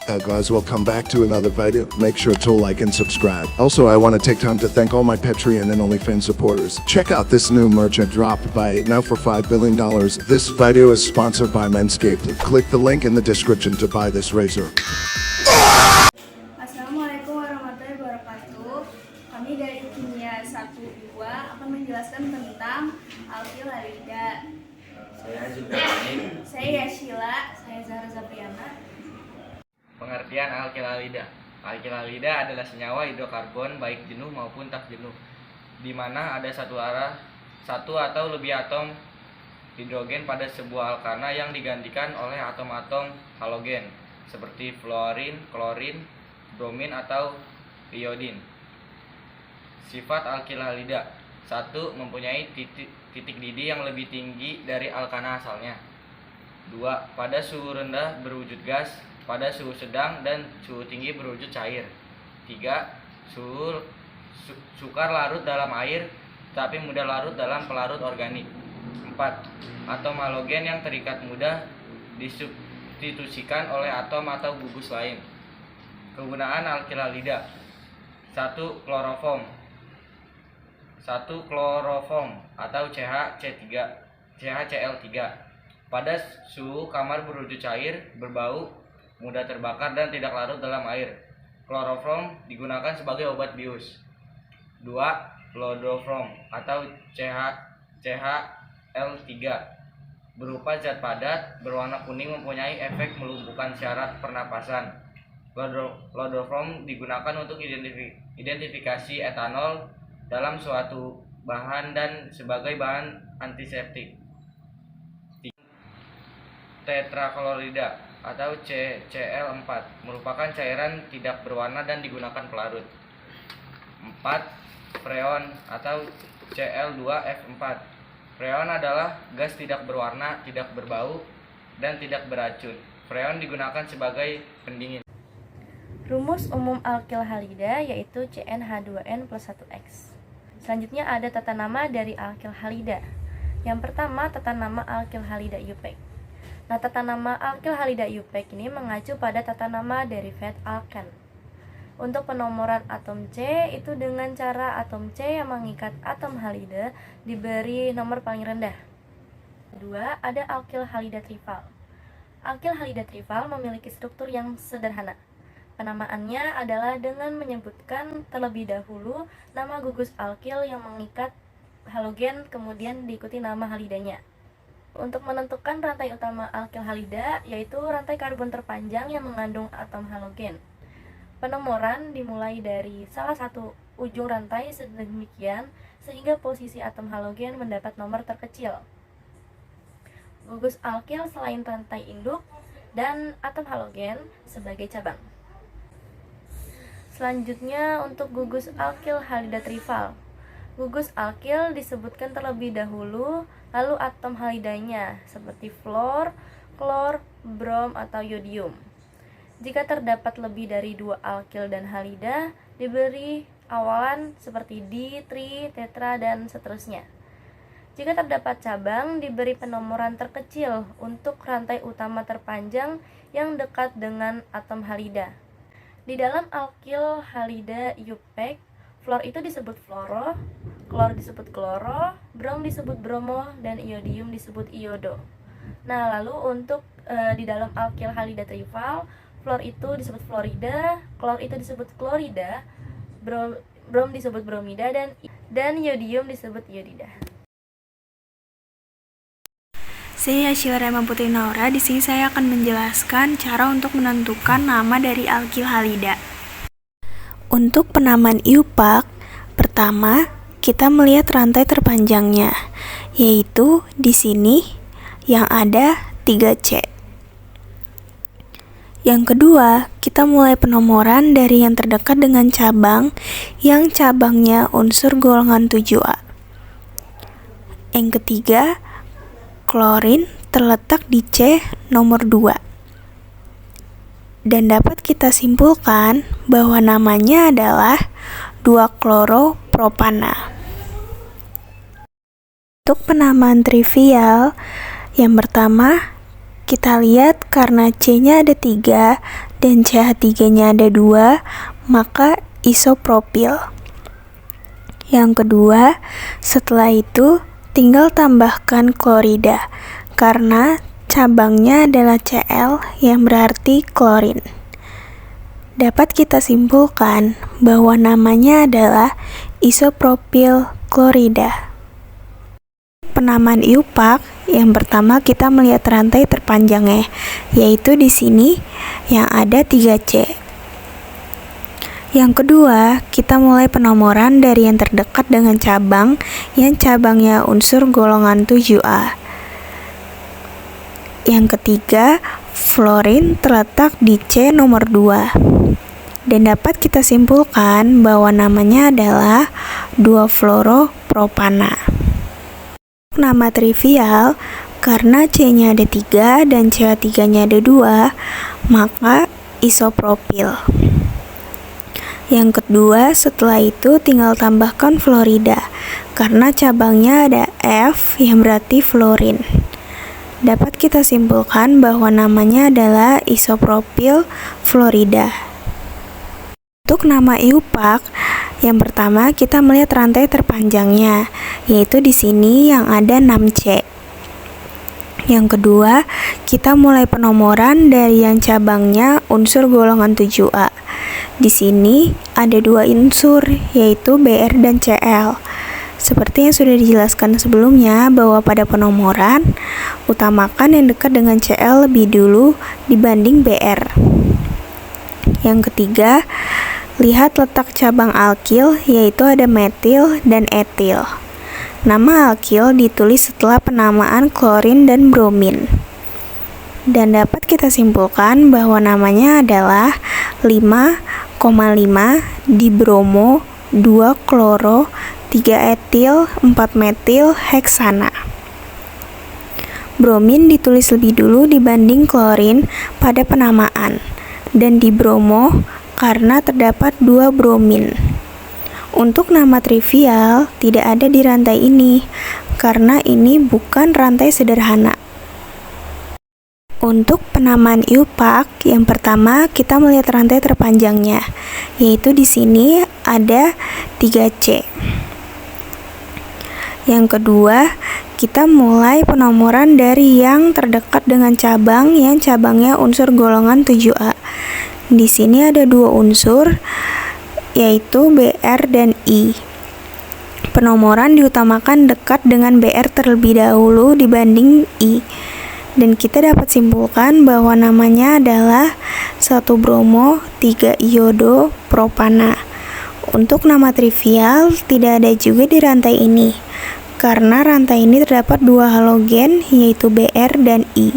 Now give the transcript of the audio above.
Guys, we'll come back to another video. Make sure to like and subscribe. Also, I want to take time to thank all my Patreon and OnlyFans supporters. Check out this new merch I dropped. Buy it now for $5 billion. This video is sponsored by Manscaped. Click the link in the description to buy this razor. Assalamualaikum warahmatullahi wabarakatuh. Kami dari Kimia 1-2 akan menjelaskan tentang alkil halida. Saya Zulkarnain. Saya Yashila, saya Zahra Zapriana. Pengertian alkil halida. Alkil halida adalah senyawa hidrokarbon baik jenuh maupun tak jenuh, di mana ada satu atau lebih atom hidrogen pada sebuah alkana yang digantikan oleh atom-atom halogen seperti fluorin, klorin, bromin atau iodin. Sifat alkil halida: 1. Mempunyai titik didih yang lebih tinggi dari alkana asalnya. 2. Pada suhu rendah berwujud gas, pada suhu sedang dan suhu tinggi berwujud cair. 3. Sukar larut dalam air tapi mudah larut dalam pelarut organik. 4. Atom halogen yang terikat mudah disubstitusikan oleh atom atau gugus lain. Kegunaan alkil halida: 1. Kloroform. 1. Kloroform atau CHCl3. Pada suhu kamar berwujud cair, berbau, mudah terbakar dan tidak larut dalam air. Kloroform digunakan sebagai obat bius. 2. Chloroform atau CHCl3 berupa zat padat berwarna kuning, mempunyai efek melumpuhkan syarat pernapasan. Chloroform digunakan untuk identifikasi etanol dalam suatu bahan dan sebagai bahan antiseptik. Tetraklorida atau CCl4 merupakan cairan tidak berwarna dan digunakan pelarut. 4. Freon atau Cl2F4. Freon adalah gas tidak berwarna, tidak berbau, dan tidak beracun. Freon digunakan sebagai pendingin. Rumus umum alkil halida yaitu CnH2n+1x. Selanjutnya ada tata nama dari alkil halida. Yang pertama, tata nama alkil halida IUPAC. Nah, tata nama alkil halida IUPAC ini mengacu pada tata nama derivat alken. Untuk penomoran atom C itu dengan cara atom C yang mengikat atom halida diberi nomor paling rendah. Kedua, ada alkil halida trifal. Alkil halida trifal memiliki struktur yang sederhana. Penamaannya adalah dengan menyebutkan terlebih dahulu nama gugus alkil yang mengikat halogen, kemudian diikuti nama halidanya. Untuk menentukan rantai utama alkil halida, yaitu rantai karbon terpanjang yang mengandung atom halogen. Penomoran dimulai dari salah satu ujung rantai sedemikian sehingga posisi atom halogen mendapat nomor terkecil. Gugus alkil selain rantai induk dan atom halogen sebagai cabang. Selanjutnya untuk gugus alkil halida trifal. Gugus alkil disebutkan terlebih dahulu, lalu atom halidanya seperti fluor, klor, brom, atau yodium. Jika terdapat lebih dari 2 alkil dan halida, diberi awalan seperti di, tri, tetra, dan seterusnya. Jika terdapat cabang, diberi penomoran terkecil untuk rantai utama terpanjang yang dekat dengan atom halida. Di dalam alkil halida IUPAC, fluor itu disebut fluoro, klor disebut kloro, brom disebut bromo, dan iodium disebut iodo. Nah, lalu untuk di dalam alkil halida trifal, fluor itu disebut fluorida, klor itu disebut klorida, brom disebut bromida, dan iodium disebut iodida. Saya Yashila Putri Naura. Di sini saya akan menjelaskan cara untuk menentukan nama dari alkil halida. Untuk penamaan IUPAC, pertama kita melihat rantai terpanjangnya, yaitu di sini yang ada 3C. Yang kedua, kita mulai penomoran dari yang terdekat dengan cabang yang cabangnya unsur golongan 7A. Yang ketiga, klorin terletak di C nomor 2. Dan dapat kita simpulkan bahwa namanya adalah 2-kloropropana. Untuk penamaan trivial, yang pertama Kita lihat karena C-nya ada 3 dan CH3-nya ada 2, maka isopropil. Yang kedua, setelah itu tinggal tambahkan klorida karena cabangnya adalah Cl yang berarti klorin. Dapat kita simpulkan bahwa namanya adalah isopropil klorida. Penamaan IUPAC, yang pertama kita melihat rantai terpanjangnya, yaitu di sini yang ada 3C. Yang kedua, kita mulai penomoran dari yang terdekat dengan cabang yang cabangnya unsur golongan 7A. Yang ketiga, fluorin terletak di C nomor 2. Dan dapat kita simpulkan bahwa namanya adalah 2-fluoropropana. Nama trivial, karena C-nya ada 3 dan CH3-nya ada 2, maka isopropil. Yang kedua, setelah itu tinggal tambahkan fluorida, karena cabangnya ada F yang berarti fluorin. Dapat kita simpulkan bahwa namanya adalah isopropil fluorida. Untuk nama IUPAC, yang pertama kita melihat rantai terpanjangnya, yaitu di sini yang ada 6C. Yang kedua, kita mulai penomoran dari yang cabangnya unsur golongan 7A. Di sini ada 2 unsur, yaitu Br dan Cl. Seperti yang sudah dijelaskan sebelumnya, bahwa pada penomoran, utamakan yang dekat dengan Cl lebih dulu dibanding Br. Yang ketiga, lihat letak cabang alkil, yaitu ada metil dan etil. Nama alkil ditulis setelah penamaan klorin dan bromin. Dan dapat kita simpulkan bahwa namanya adalah 5,5 dibromo 2 kloro 3 etil 4 metil heksana. Bromin ditulis lebih dulu dibanding klorin pada penamaan, dan dibromo karena terdapat 2 bromin. Untuk nama trivial tidak ada di rantai ini, karena ini bukan rantai sederhana. Untuk penamaan IUPAC, yang pertama kita melihat rantai terpanjangnya, yaitu di sini ada 3C. Yang kedua, kita mulai penomoran dari yang terdekat dengan cabang yang cabangnya unsur golongan 7A. Di sini ada 2 unsur, yaitu Br dan I. Penomoran diutamakan dekat dengan Br terlebih dahulu dibanding I. Dan kita dapat simpulkan bahwa namanya adalah 1 bromo 3 iodo propana. Untuk nama trivial tidak ada juga di rantai ini, karena rantai ini terdapat 2 halogen, yaitu Br dan I.